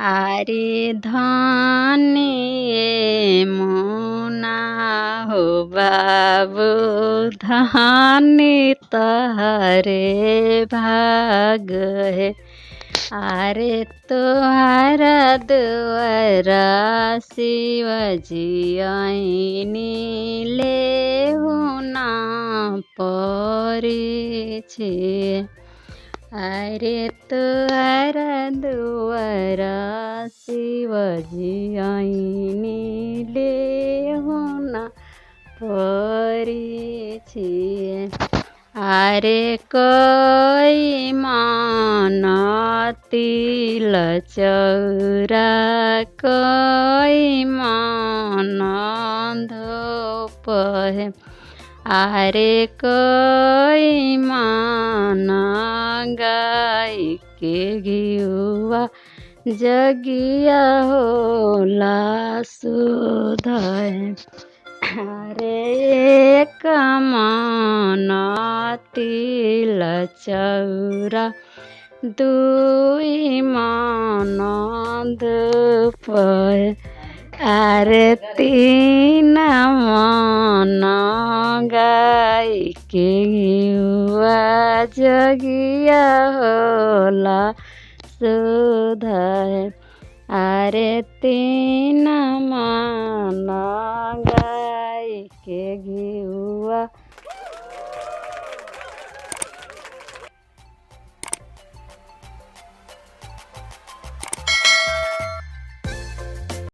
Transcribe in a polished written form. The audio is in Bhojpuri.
आरे धने मुना हो बाबू धने तहरे भाग है। आरे तोहरा दुआरा शिवजी ऐनी लेहु ना परे छे। आरे तोहरा दुआरा शिवजी ऐनी लेहु ना परे छे। आरे कोई मन तिल चौरा कोई मन धूप है। आरे कोई मन गाय के घिउवा जगिया होला शुद्ध है। आरे एक मन तिल चौरा दुई मन धूप है। आरे तीन मन गाय के घिउवा जगिया होला शुद्ध है। आरे तीन मन गाय के घिउवा